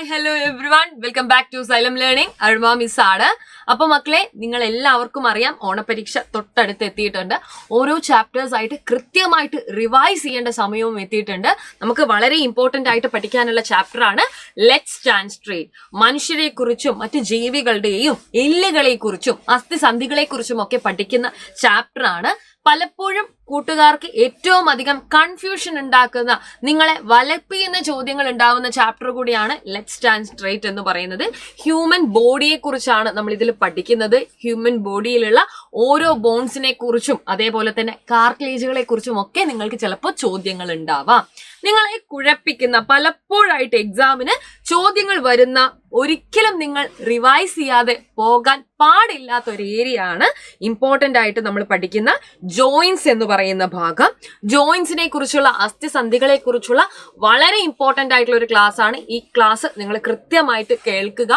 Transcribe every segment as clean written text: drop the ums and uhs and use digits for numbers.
Hi hello everyone, welcome back to Xylem learning. Aruma miss ആണ്. അപ്പൊ മക്കളെ, നിങ്ങൾ എല്ലാവർക്കും അറിയാം ഓണപരീക്ഷ തൊട്ടടുത്ത് എത്തിയിട്ടുണ്ട്. ഓരോ ചാപ്റ്റേഴ്സ് ആയിട്ട് കൃത്യമായിട്ട് റിവൈസ് ചെയ്യേണ്ട സമയവും എത്തിയിട്ടുണ്ട്. നമുക്ക് വളരെ ഇമ്പോർട്ടന്റ് ആയിട്ട് പഠിക്കാനുള്ള ചാപ്റ്റർ ആണ് ലെറ്റ്സ് സ്റ്റാൻഡ് സ്ട്രെയിറ്റ്. മനുഷ്യരെ കുറിച്ചും മറ്റു ജീവികളുടെയും എല്ലുകളെ കുറിച്ചും അസ്ഥിസന്ധികളെ കുറിച്ചും ഒക്കെ പഠിക്കുന്ന ചാപ്റ്റർ ആണ്. പലപ്പോഴും കൂട്ടുകാർക്ക് ഏറ്റവും അധികം കൺഫ്യൂഷൻ ഉണ്ടാക്കുന്ന, നിങ്ങളെ വലപ്പിക്കുന്ന ചോദ്യങ്ങൾ ഉണ്ടാവുന്ന ചാപ്റ്റർ കൂടിയാണ് ലെറ്റ്സ് സ്റ്റാൻഡ് സ്ട്രെയിറ്റ് എന്ന് പറയുന്നത്. ഹ്യൂമൻ ബോഡിയെ കുറിച്ചാണ് നമ്മൾ ഇതിൽ പഠിക്കുന്നത്. ഹ്യൂമൻ ബോഡിയിലുള്ള ഓരോ ബോൺസിനെ കുറിച്ചും അതേപോലെ തന്നെ കാർട്ടിലേജുകളെ കുറിച്ചും ഒക്കെ നിങ്ങൾക്ക് ചിലപ്പോൾ ചോദ്യങ്ങൾ ഉണ്ടാവാം. നിങ്ങളെ കുഴപ്പിക്കുന്ന, പലപ്പോഴായിട്ട് എക്സാമിന് ചോദ്യങ്ങൾ വരുന്ന, ഒരിക്കലും നിങ്ങൾ റിവൈസ് ചെയ്യാതെ പോകാൻ പാടില്ലാത്ത ഒരു ഏരിയ ആണ് ഇമ്പോർട്ടന്റ് ആയിട്ട് നമ്മൾ പഠിക്കുന്ന ജോയിൻസ് എന്ന് പറയുന്ന ഭാഗം. ജോയിൻസിനെ കുറിച്ചുള്ള, അസ്ഥിസന്ധികളെ കുറിച്ചുള്ള വളരെ ഇമ്പോർട്ടന്റ് ആയിട്ടുള്ള ഒരു ക്ലാസ് ആണ്. ഈ ക്ലാസ് നിങ്ങൾ കൃത്യമായിട്ട് കേൾക്കുക.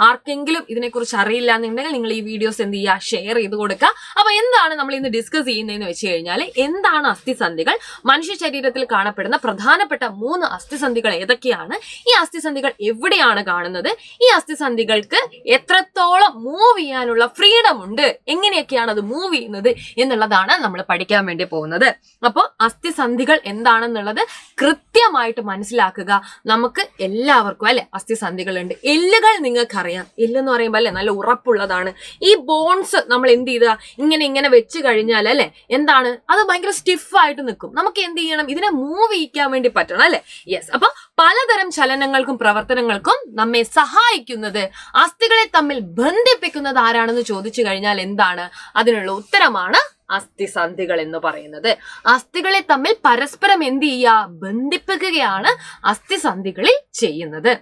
ആർക്കെങ്കിലും ഇതിനെക്കുറിച്ച് അറിയില്ല എന്നുണ്ടെങ്കിൽ നിങ്ങൾ ഈ വീഡിയോസ് എന്ത് ചെയ്യുക, ഷെയർ ചെയ്ത് കൊടുക്കുക. അപ്പൊ എന്താണ് നമ്മൾ ഇന്ന് ഡിസ്കസ് ചെയ്യുന്നതെന്ന് വെച്ച് കഴിഞ്ഞാൽ, എന്താണ് അസ്ഥിസന്ധികൾ, മനുഷ്യ ശരീരത്തിൽ കാണപ്പെടുന്ന പ്രധാനപ്പെട്ട 3 അസ്ഥിസന്ധികൾ ഏതൊക്കെയാണ്, ഈ അസ്ഥിസന്ധികൾ എവിടെയാണ് കാണുന്നത്, ഈ അസ്ഥിസന്ധികൾക്ക് എത്രത്തോളം മൂവ് ചെയ്യാനുള്ള ഫ്രീഡം ഉണ്ട്, എങ്ങനെയൊക്കെയാണ് അത് മൂവ് ചെയ്യുന്നത് എന്നുള്ളതാണ് നമ്മൾ പഠിക്കാൻ വേണ്ടി പോകുന്നത്. അപ്പോൾ അസ്ഥിസന്ധികൾ എന്താണെന്നുള്ളത് കൃത്യമായിട്ട് മനസ്സിലാക്കുക. നമുക്ക് എല്ലാവർക്കും അല്ലെ അസ്ഥിസന്ധികൾ ഉണ്ട്. എല്ലുകൾ നിങ്ങൾക്കറിയാം. എല്ലെന്ന് പറയുമ്പോൾ അല്ലെ നല്ല ഉറപ്പുള്ളതാണ്. ഈ ബോൺസ് നമ്മൾ എന്ത് ചെയ്താ ഇങ്ങനെ വെച്ച് കഴിഞ്ഞാൽ അല്ലെ എന്താണ്, അത് ഭയങ്കര സ്റ്റിഫായിട്ട് നിൽക്കും. നമുക്ക് എന്ത് ചെയ്യണം, ഇതിനെ മൂവ് ചെയ്യിക്കാൻ വേണ്ടി പറ്റണം അല്ലെ. യെസ്. അപ്പൊ പലതരം ചലനങ്ങൾക്കും പ്രവർത്തനങ്ങൾക്കും നമ്മെ സഹായിക്കുന്നത്, അസ്ഥികളെ തമ്മിൽ ബന്ധിപ്പിക്കുന്നത് ആരാണെന്ന് ചോദിച്ചു കഴിഞ്ഞാൽ എന്താണ്, അതിനുള്ള ഉത്തരമാണ് അസ്ഥിസന്ധികൾ എന്ന് പറയുന്നത്. അസ്ഥികളെ തമ്മിൽ പരസ്പരം എന്ത് ചെയ്യുക, ബന്ധിപ്പിക്കുകയാണ് അസ്ഥിസന്ധികളിൽ ചെയ്യുന്നത്.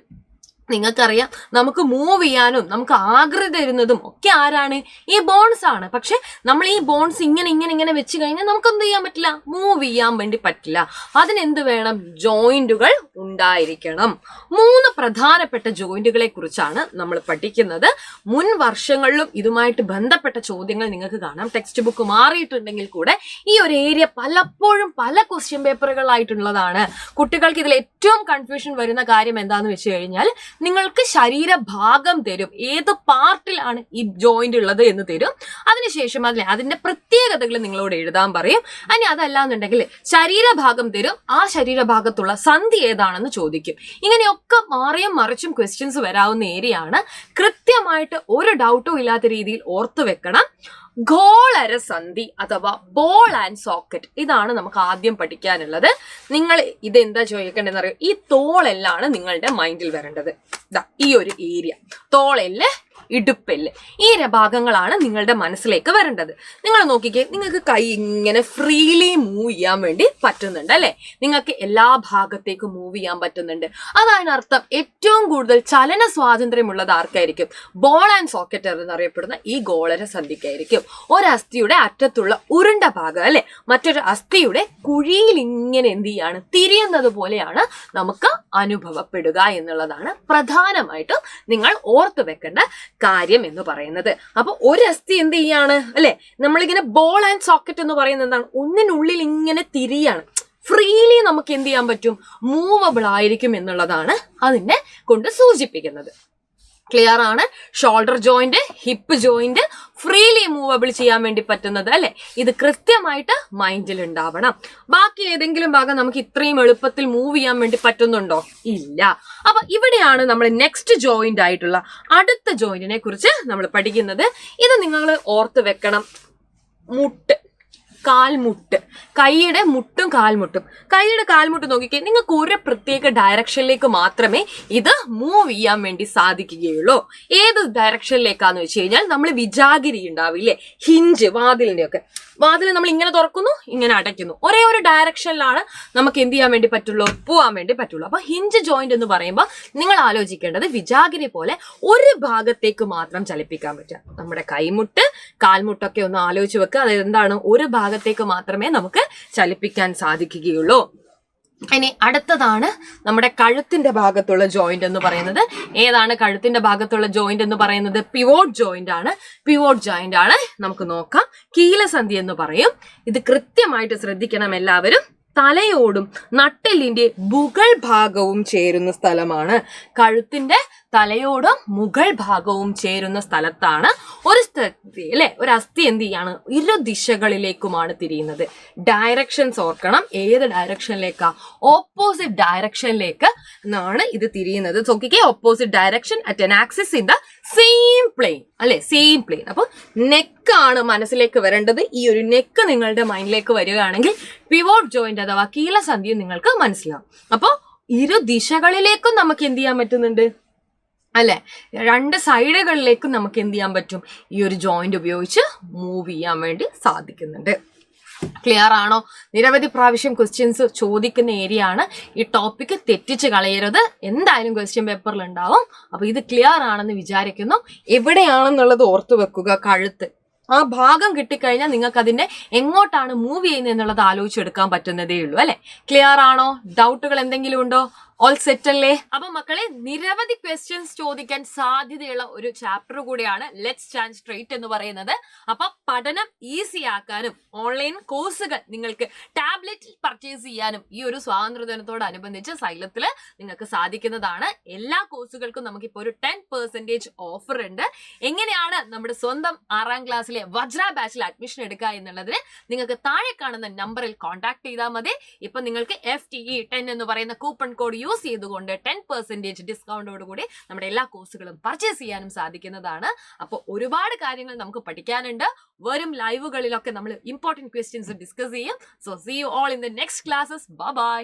നിങ്ങൾക്കറിയാം, നമുക്ക് മൂവ് ചെയ്യാനും നമുക്ക് ആകൃതി തരുന്നതും ഒക്കെ ആരാണ്, ഈ ബോൺസ് ആണ്. പക്ഷെ നമ്മൾ ഈ ബോൺസ് ഇങ്ങനെ വെച്ച് കഴിഞ്ഞാൽ നമുക്ക് എന്ത് ചെയ്യാൻ പറ്റില്ല, മൂവ് ചെയ്യാൻ വേണ്ടി പറ്റില്ല. അതിനെന്ത് വേണം, ജോയിന്റുകൾ ഉണ്ടായിരിക്കണം. 3 പ്രധാനപ്പെട്ട ജോയിന്റുകളെ കുറിച്ചാണ് നമ്മൾ പഠിക്കുന്നത്. മുൻ വർഷങ്ങളിലും ഇതുമായിട്ട് ബന്ധപ്പെട്ട ചോദ്യങ്ങൾ നിങ്ങൾക്ക് കാണാം. ടെക്സ്റ്റ് ബുക്ക് മാറിയിട്ടുണ്ടെങ്കിൽ കൂടെ ഈ ഒരു ഏരിയ പലപ്പോഴും പല ക്വസ്റ്റ്യൻ പേപ്പറുകളായിട്ടുള്ളതാണ്. കുട്ടികൾക്ക് ഇതിൽ ഏറ്റവും കൺഫ്യൂഷൻ വരുന്ന കാര്യം എന്താന്ന് വെച്ച് കഴിഞ്ഞാൽ, നിങ്ങൾക്ക് ശരീരഭാഗം തരും, ഏത് പാർട്ടിലാണ് ഈ ജോയിന്റ് ഉള്ളത് എന്ന് തരും. അതിനുശേഷം അതിന്റെ പ്രത്യേകതകൾ നിങ്ങളോട് എഴുതാൻ പറയും. ഇനി അതല്ലാന്നുണ്ടെങ്കിൽ ശരീരഭാഗം തരും, ആ ശരീരഭാഗത്തുള്ള സന്ധി ഏതാണെന്ന് ചോദിക്കും. ഇങ്ങനെയൊക്കെ മാറിയും മറിച്ചും ക്വസ്റ്റ്യൻസ് വരാവുന്ന ഏരിയ ആണ്. കൃത്യമായിട്ട് ഒരു ഡൗട്ടും ഇല്ലാത്ത രീതിയിൽ ഓർത്തു വെക്കണം. ഗോളരസന്ധി അഥവാ ബോൾ ആൻഡ് സോക്കറ്റ്, ഇതാണ് നമുക്ക് ആദ്യം പഠിക്കാനുള്ളത്. നിങ്ങൾ ഇതെന്താ ചോദിക്കേണ്ടതെന്ന് അറിയാം, ഈ തോളെല്ലാണ് നിങ്ങളുടെ മൈൻഡിൽ വരേണ്ടത്. ഈ ഒരു ഏരിയ, തോളെല്ല്, ഇടുപ്പെല്ല്, ഈ ഭാഗങ്ങളാണ് നിങ്ങളുടെ മനസ്സിലേക്ക് വരേണ്ടത്. നിങ്ങൾ നോക്കിക്കേ, നിങ്ങൾക്ക് കൈ ഇങ്ങനെ ഫ്രീലി മൂവ് ചെയ്യാൻ വേണ്ടി പറ്റുന്നുണ്ട് അല്ലെ. നിങ്ങൾക്ക് എല്ലാ ഭാഗത്തേക്കും മൂവ് ചെയ്യാൻ പറ്റുന്നുണ്ട്. അതിനർത്ഥം ഏറ്റവും കൂടുതൽ ചലന സ്വാതന്ത്ര്യമുള്ളത് ആർക്കായിരിക്കും, ബോൾ ആൻഡ് സോക്കറ്റ് എന്നറിയപ്പെടുന്ന ഈ ഗോളര സന്ധിക്കായിരിക്കും. ഒരസ്ഥിയുടെ അറ്റത്തുള്ള ഉരുണ്ട ഭാഗം അല്ലെ മറ്റൊരു അസ്ഥിയുടെ കുഴിയിൽ ഇങ്ങനെ എന്ത് ചെയ്യാണ്, തിരിയുന്നത് പോലെയാണ് നമുക്ക് അനുഭവപ്പെടുക എന്നുള്ളതാണ് പ്രധാനമായിട്ടും നിങ്ങൾ ഓർത്തു വെക്കേണ്ട കാര്യം എന്ന് പറയുന്നത്. അപ്പൊ ഒരു അസ്ഥി എന്ത് ചെയ്യാണ് അല്ലെ, നമ്മളിങ്ങനെ ബോൾ ആൻഡ് സോക്കറ്റ് എന്ന് പറയുന്നത് എന്താണ്, ഒന്നിനുള്ളിൽ ഇങ്ങനെ തിരിയാണ്. ഫ്രീലി നമുക്ക് എന്ത് ചെയ്യാൻ പറ്റും, മൂവബിൾ ആയിരിക്കും എന്നുള്ളതാണ് അതിനെ കൊണ്ട് സൂചിപ്പിക്കുന്നത്. ക്ലിയർ ആണ്. Shoulder joint, hip joint freely movable ചെയ്യാൻ വേണ്ടി പറ്റുന്നത് അല്ലെ. ഇത് കൃത്യമായിട്ട് മൈൻഡിൽ ഉണ്ടാവണം. ബാക്കി ഏതെങ്കിലും ഭാഗം നമുക്ക് ഇത്രയും എളുപ്പത്തിൽ മൂവ് ചെയ്യാൻ വേണ്ടി പറ്റുന്നുണ്ടോ, ഇല്ല. അപ്പൊ ഇവിടെയാണ് നമ്മൾ നെക്സ്റ്റ് ജോയിന്റ് ആയിട്ടുള്ള അടുത്ത ജോയിന്റിനെ കുറിച്ച് നമ്മൾ പഠിക്കുന്നത്. ഇത് നിങ്ങൾ ഓർത്ത് വെക്കണം. മുട്ട്, കാൽമുട്ട്, കൈയുടെ മുട്ടും കാൽമുട്ടും. കൈയുടെ കാൽമുട്ട് നോക്കിക്കേ, നിങ്ങൾക്ക് ഒരു പ്രത്യേക ഡയറക്ഷനിലേക്ക് മാത്രമേ ഇത് മൂവ് ചെയ്യാൻ വേണ്ടി സാധിക്കുകയുള്ളൂ. ഏത് ഡയറക്ഷനിലേക്കാന്ന് വെച്ച് കഴിഞ്ഞാൽ, നമ്മൾ വിജാഗിരി ഉണ്ടാവില്ലേ, ഹിഞ്ച്, വാതിലിന്റെ ഒക്കെ, വാതിൽ നമ്മൾ ഇങ്ങനെ തുറക്കുന്നു, ഇങ്ങനെ അടയ്ക്കുന്നു. ഒരേ ഒരു ഡയറക്ഷനിലാണ് നമുക്ക് എന്ത് ചെയ്യാൻ വേണ്ടി പറ്റുള്ളൂ, പോവാൻ വേണ്ടി പറ്റുള്ളൂ. അപ്പൊ ഹിഞ്ച് ജോയിന്റ് എന്ന് പറയുമ്പോൾ നിങ്ങൾ ആലോചിക്കേണ്ടത്, വിജാഗിരി പോലെ ഒരു ഭാഗത്തേക്ക് മാത്രം ചലിപ്പിക്കാൻ പറ്റുക. നമ്മുടെ കൈമുട്ട്, കാൽമുട്ടൊക്കെ ഒന്ന് ആലോചിച്ച് വെക്കുക. അത് എന്താണ്, ഒരു ഭാഗത്തേക്ക് മാത്രമേ നമുക്ക് ചലിപ്പിക്കാൻ സാധിക്കുകയുള്ളൂ. ഇനി അടുത്തതാണ് നമ്മുടെ കഴുത്തിന്റെ ഭാഗത്തുള്ള ജോയിന്റ് എന്ന് പറയുന്നത്. ഏതാണ് കഴുത്തിന്റെ ഭാഗത്തുള്ള ജോയിന്റ് എന്ന് പറയുന്നത്? പിവോട്ട് ജോയിന്റ് ആണ്. പിവോട്ട് ജോയിന്റ് ആണ് നമുക്ക് നോക്കാം. കീലസന്ധി എന്ന് പറയും. ഇത് കൃത്യമായിട്ട് ശ്രദ്ധിക്കണം എല്ലാവരും. തലയോടും നട്ടെല്ലിന്റെ മുകൾ ഭാഗവും ചേരുന്ന സ്ഥലമാണ്. കഴുത്തിന്റെ തലയോടും മുകൾ ഭാഗവും ചേരുന്ന സ്ഥലത്താണ് ഒരു അല്ലെ ഒരു അസ്ഥി എന്ത് ചെയ്യാണ്, ഇരു ദിശകളിലേക്കുമാണ് തിരിയുന്നത്. ഡയറക്ഷൻസ് ഓർക്കണം, ഏത് ഡയറക്ഷനിലേക്കാ? ഓപ്പോസിറ്റ് ഡയറക്ഷനിലേക്ക് ആണ് ഇത് തിരിയുന്നത്. നോക്കിക്കേ, opposite direction at an axis in the same plane അല്ലെ, സെയിം പ്ലെയിൻ. അപ്പൊ നെക്കാണ് മനസ്സിലേക്ക് വരേണ്ടത്. ഈ ഒരു നെക്ക് നിങ്ങളുടെ മൈൻഡിലേക്ക് വരികയാണെങ്കിൽ പിവോട്ട് ജോയിന്റ് അഥവാ കീലസന്ധിയും നിങ്ങൾക്ക് മനസ്സിലാവും. അപ്പൊ ഇരു ദിശകളിലേക്കും നമുക്ക് എന്ത് ചെയ്യാൻ പറ്റുന്നുണ്ട് അല്ലെ, രണ്ട് സൈഡുകളിലേക്കും നമുക്ക് എന്ത് ചെയ്യാൻ പറ്റും, ഈ ഒരു ജോയിന്റ് ഉപയോഗിച്ച് മൂവ് ചെയ്യാൻ വേണ്ടി സാധിക്കുന്നുണ്ട്. ക്ലിയർ ആണോ? നിരവധി പ്രാവശ്യം ക്വസ്റ്റ്യൻസ് ചോദിക്കുന്ന ഏരിയ ആണ്. ഈ ടോപ്പിക് തെറ്റിച്ച് കളയരുത്, എന്തായാലും ക്വസ്റ്റ്യൻ പേപ്പറിൽ ഉണ്ടാവും. അപ്പൊ ഇത് ക്ലിയർ ആണെന്ന് വിചാരിക്കുന്നു. എവിടെയാണെന്നുള്ളത് ഓർത്തു വെക്കുക. കഴുത്ത് ആ ഭാഗം കിട്ടിക്കഴിഞ്ഞാൽ നിങ്ങൾക്ക് അതിന്റെ എങ്ങോട്ടാണ് മൂവ് ചെയ്യുന്നത് എന്നുള്ളത് ആലോചിച്ചെടുക്കാൻ പറ്റുന്നതേ ഉള്ളൂ അല്ലെ. ക്ലിയർ ആണോ? ഡൗട്ടുകൾ എന്തെങ്കിലും ഉണ്ടോ? ഓൾ സെറ്റ് അല്ലേ? അപ്പൊ മക്കളെ, നിരവധി ക്വസ്റ്റ്യൻസ് ചോദിക്കാൻ സാധ്യതയുള്ള ഒരു ചാപ്റ്റർ കൂടിയാണ് ലെറ്റ്സ് സ്റ്റാൻഡ് സ്ട്രെയിറ്റ് എന്ന് പറയുന്നത്. അപ്പൊ പഠനം ഈസി ആക്കാനും ഓൺലൈൻ കോഴ്സുകൾ നിങ്ങൾക്ക് ടാബ്ലറ്റിൽ പർച്ചേസ് ചെയ്യാനും ഈ ഒരു സ്വാതന്ത്ര്യദിനത്തോടനുബന്ധിച്ച് സൈലത്തിൽ നിങ്ങൾക്ക് സാധിക്കുന്നതാണ്. എല്ലാ കോഴ്സുകൾക്കും നമുക്കിപ്പോൾ ഒരു 10% ഓഫർ ഉണ്ട്. എങ്ങനെയാണ് നമ്മുടെ സ്വന്തം 6ാം ക്ലാസ്സിലെ വജ്ര ബാച്ചിൽ അഡ്മിഷൻ എടുക്കുക എന്നുള്ളതിന് നിങ്ങൾക്ക് താഴെ കാണുന്ന നമ്പറിൽ കോൺടാക്ട് ചെയ്താൽ മതി. ഇപ്പൊ നിങ്ങൾക്ക് FTE 10 എന്ന് പറയുന്ന കൂപ്പൺ കോഡ് യൂസ് ചെയ്തുകൊണ്ട് 10% ഡിസ്കൗണ്ടോടുകൂടി നമ്മുടെ എല്ലാ കോഴ്സുകളും പർച്ചേസ് ചെയ്യാനും സാധിക്കുന്നതാണ്. അപ്പോൾ ഒരുപാട് കാര്യങ്ങൾ നമുക്ക് പഠിക്കാനുണ്ട്. വരും ലൈവുകളിലൊക്കെ നമ്മൾ ഇമ്പോർട്ടന്റ് ക്വസ്റ്റ്യൻസ് ഡിസ്കസ് ചെയ്യും. So see you all in the next classes. Bye by.